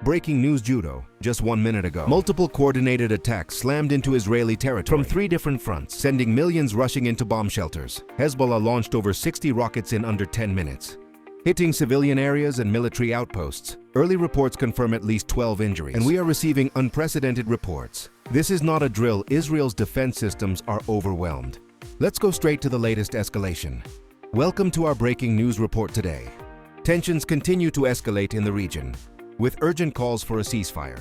Breaking news judo, just 1 minute ago. Multiple coordinated attacks slammed into Israeli territory from 3 different fronts, sending millions rushing into bomb shelters. Hezbollah launched over 60 rockets in under 10 minutes, hitting civilian areas and military outposts. Early reports confirm at least 12 injuries, and we are receiving unprecedented reports. This is not a drill. Israel's defense systems are overwhelmed. Let's go straight to the latest escalation. Welcome to our breaking news report today. Tensions continue to escalate in the region, with urgent calls for a ceasefire.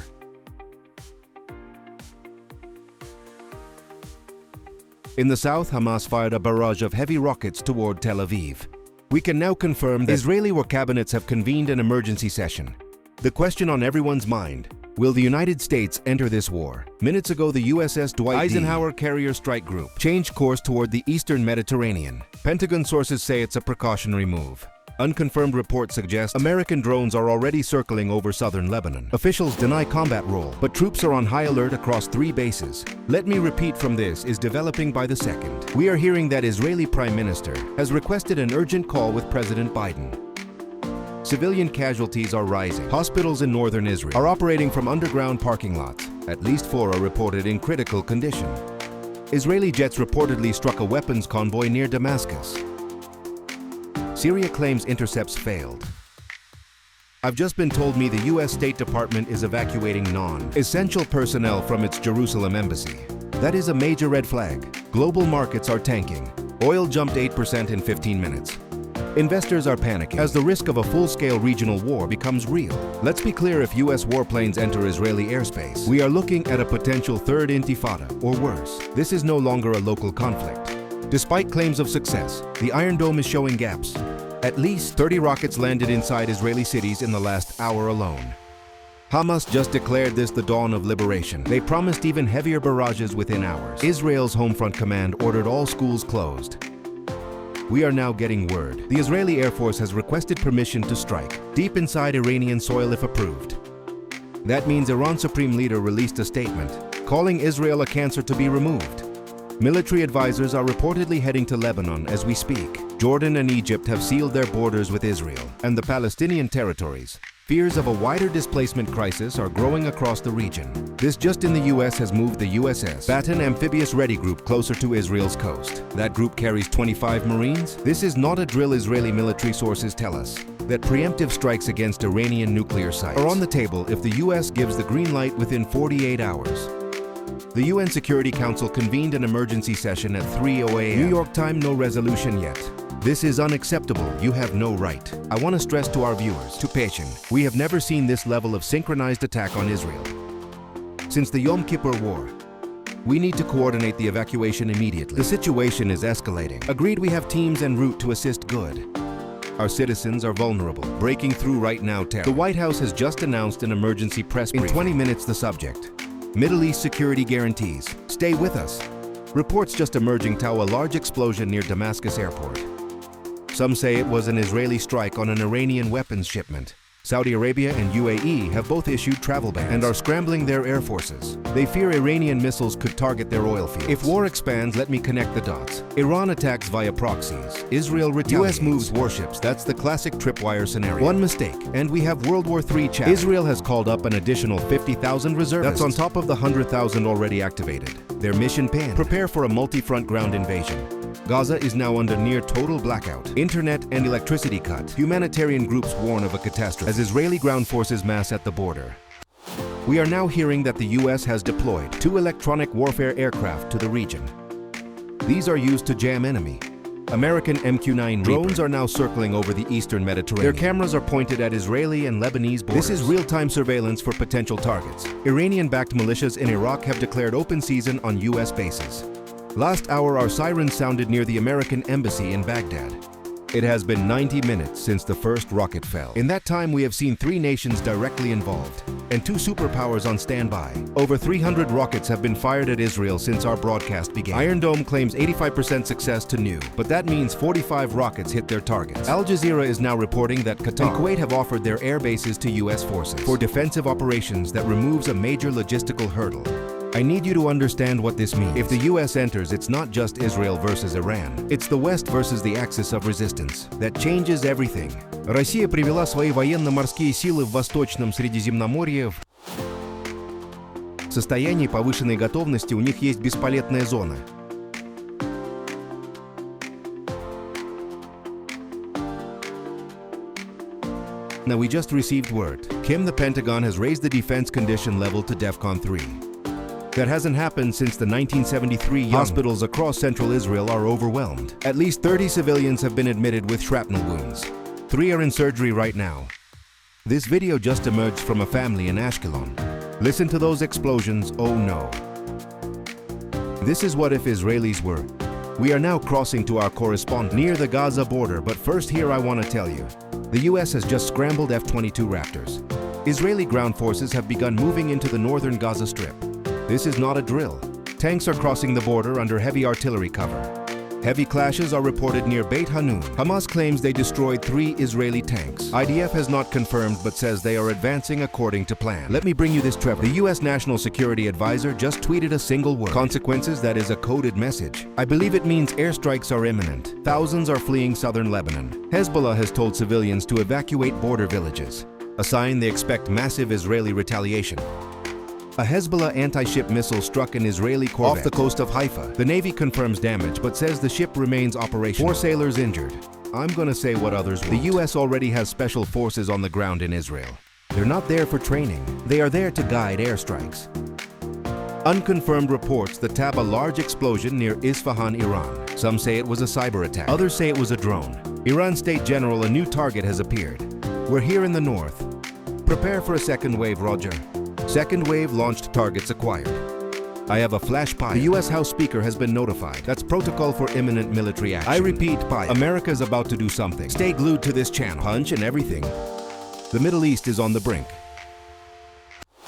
In the south, Hamas fired a barrage of heavy rockets toward Tel Aviv. We can now confirm that Israeli war cabinets have convened an emergency session. The question on everyone's mind: will the United States enter this war? Minutes ago, the USS Dwight Eisenhower Carrier Strike Group changed course toward the eastern Mediterranean. Pentagon sources say it's a precautionary move. Unconfirmed reports suggest American drones are already circling over southern Lebanon. Officials deny combat role, but troops are on high alert across 3 bases. Let me repeat from this is developing by the second. We are hearing that Israeli Prime Minister has requested an urgent call with President Biden. Civilian casualties are rising. Hospitals in northern Israel are operating from underground parking lots. At least 4 are reported in critical condition. Israeli jets reportedly struck a weapons convoy near Damascus. Syria claims intercepts failed. I've just been told the U.S. State Department is evacuating non-essential personnel from its Jerusalem embassy. That is a major red flag. Global markets are tanking. Oil jumped 8% in 15 minutes. Investors are panicking as the risk of a full-scale regional war becomes real. Let's be clear, if U.S. warplanes enter Israeli airspace, we are looking at a potential third intifada, or worse. This is no longer a local conflict. Despite claims of success, the Iron Dome is showing gaps. At least 30 rockets landed inside Israeli cities in the last hour alone. Hamas just declared this the dawn of liberation. They promised even heavier barrages within hours. Israel's Homefront Command ordered all schools closed. We are now getting word. The Israeli Air Force has requested permission to strike deep inside Iranian soil if approved. That means Iran's supreme leader released a statement calling Israel a cancer to be removed. Military advisors are reportedly heading to Lebanon as we speak. Jordan and Egypt have sealed their borders with Israel and the Palestinian territories. Fears of a wider displacement crisis are growing across the region. This just in: the U.S. has moved the USS Baton Amphibious Ready Group closer to Israel's coast. That group carries 25 Marines. This is not a drill. Israeli military sources tell us that preemptive strikes against Iranian nuclear sites are on the table if the U.S. gives the green light within 48 hours. The UN Security Council convened an emergency session at 3:00 a.m. New York time, no resolution yet. This is unacceptable. You have no right. I want to stress to our viewers, to patient, we have never seen this level of synchronized attack on Israel since the Yom Kippur War. We need to coordinate the evacuation immediately. The situation is escalating. Agreed, we have teams en route to assist. Good. Our citizens are vulnerable. Breaking through right now, terror. The White House has just announced an emergency press briefing. In 20 minutes, the subject: Middle East security guarantees. Stay with us. Reports just emerging tell a large explosion near Damascus airport. Some say it was an Israeli strike on an Iranian weapons shipment. Saudi Arabia and UAE have both issued travel bans and are scrambling their air forces. They fear Iranian missiles could target their oil fields. If war expands, let me connect the dots. Iran attacks via proxies. Israel retaliates. US moves warships. That's the classic tripwire scenario. One mistake, and we have World War III chatter. Israel has called up an additional 50,000 reservists. That's on top of the 100,000 already activated. Their mission pinned. Prepare for a multi-front ground invasion. Gaza is now under near total blackout. Internet and electricity cut. Humanitarian groups warn of a catastrophe as Israeli ground forces mass at the border. We are now hearing that the U.S. has deployed 2 electronic warfare aircraft to the region. These are used to jam enemy. American MQ-9 drones are now circling over the eastern Mediterranean. Their cameras are pointed at Israeli and Lebanese borders. This is real-time surveillance for potential targets. Iranian-backed militias in Iraq have declared open season on U.S. bases. Last hour, our sirens sounded near the American embassy in Baghdad. It has been 90 minutes since the first rocket fell. In that time, we have seen 3 nations directly involved and 2 superpowers on standby. Over 300 rockets have been fired at Israel since our broadcast began. Iron Dome claims 85% success to new, but that means 45 rockets hit their targets. Al Jazeera is now reporting that Qatar and Kuwait have offered their air bases to U.S. forces for defensive operations that removes a major logistical hurdle. I need you to understand what this means. If the US enters, it's not just Israel versus Iran. It's the West versus the axis of resistance. That changes everything. Россия привела свои военно-морские силы в Восточном Средиземноморье в состоянии повышенной готовности, у них есть бесполетная зона. Now we just received word. The Pentagon has raised the defense condition level to DEFCON 3. That hasn't happened since the 1973. Hospitals across central Israel are overwhelmed. At least 30 civilians have been admitted with shrapnel wounds. 3 are in surgery right now. This video just emerged from a family in Ashkelon. Listen to those explosions, oh no. This is what if Israelis were. We are now crossing to our correspondent near the Gaza border, but first here I want to tell you. The US has just scrambled F-22 Raptors. Israeli ground forces have begun moving into the northern Gaza Strip. This is not a drill. Tanks are crossing the border under heavy artillery cover. Heavy clashes are reported near Beit Hanun. Hamas claims they destroyed 3 Israeli tanks. IDF has not confirmed but says they are advancing according to plan. Let me bring you this, Trevor. The US National Security Advisor just tweeted a single word. Consequences, that is a coded message. I believe it means airstrikes are imminent. Thousands are fleeing southern Lebanon. Hezbollah has told civilians to evacuate border villages, a sign they expect massive Israeli retaliation. A Hezbollah anti-ship missile struck an Israeli corvette off the coast of Haifa. The Navy confirms damage but says the ship remains operational. 4 sailors injured. I'm gonna say what others won't. The US already has special forces on the ground in Israel. They're not there for training. They are there to guide airstrikes. Unconfirmed reports that tab a large explosion near Isfahan, Iran. Some say it was a cyber attack. Others say it was a drone. Iran State General, a new target has appeared. We're here in the north. Prepare for a second wave, Roger. Second wave launched, targets acquired. I have a flash pie. The US House Speaker has been notified. That's protocol for imminent military action. I repeat, pie. America is about to do something. Stay glued to this channel. Punch and everything. The Middle East is on the brink.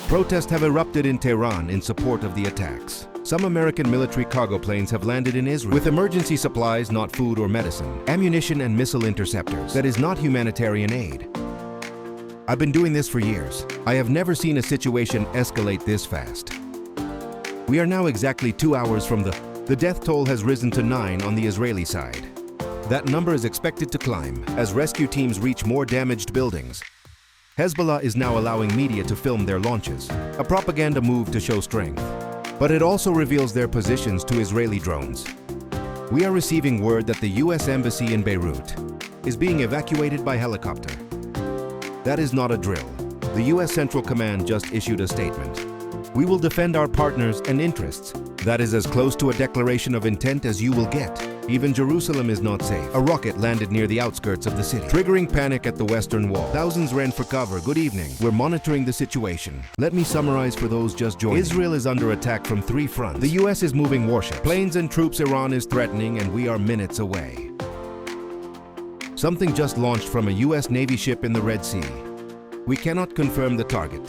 Protests have erupted in Tehran in support of the attacks. Some American military cargo planes have landed in Israel with emergency supplies, not food or medicine, ammunition and missile interceptors. That is not humanitarian aid. I've been doing this for years. I have never seen a situation escalate this fast. We are now exactly 2 hours from the death toll has risen to 9 on the Israeli side. That number is expected to climb as rescue teams reach more damaged buildings. Hezbollah is now allowing media to film their launches, a propaganda move to show strength. But it also reveals their positions to Israeli drones. We are receiving word that the US Embassy in Beirut is being evacuated by helicopter. That is not a drill. The US Central Command just issued a statement. We will defend our partners and interests. That is as close to a declaration of intent as you will get. Even Jerusalem is not safe. A rocket landed near the outskirts of the city, triggering panic at the Western Wall. Thousands ran for cover. Good evening. We're monitoring the situation. Let me summarize for those just joining. Israel is under attack from 3 fronts. The US is moving warships. Planes and troops. Iran is threatening, and we are minutes away. Something just launched from a US Navy ship in the Red Sea. We cannot confirm the target.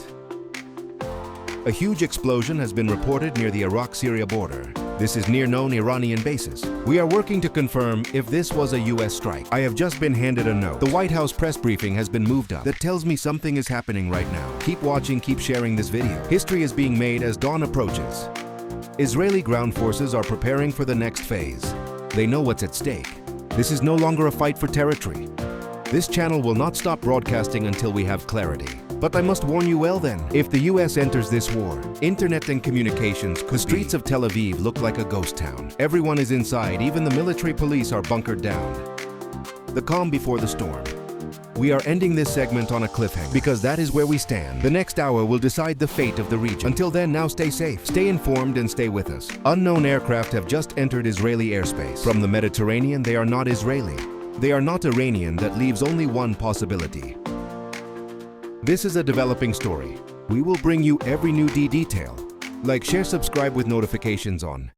A huge explosion has been reported near the Iraq-Syria border. This is near known Iranian bases. We are working to confirm if this was a US strike. I have just been handed a note. The White House press briefing has been moved up. That tells me something is happening right now. Keep watching, keep sharing this video. History is being made as dawn approaches. Israeli ground forces are preparing for the next phase. They know what's at stake. This is no longer a fight for territory. This channel will not stop broadcasting until we have clarity. But I must warn you well then, if the US enters this war, internet and communications could. The streets of Tel Aviv look like a ghost town. Everyone is inside, even the military police are bunkered down. The calm before the storm. We are ending this segment on a cliffhanger because that is where we stand. The next hour will decide the fate of the region. Until then, now stay safe, stay informed, and stay with us. Unknown aircraft have just entered Israeli airspace. From the Mediterranean, they are not Israeli. They are not Iranian. That leaves only one possibility. This is a developing story. We will bring you every new detail. Like, share, subscribe with notifications on.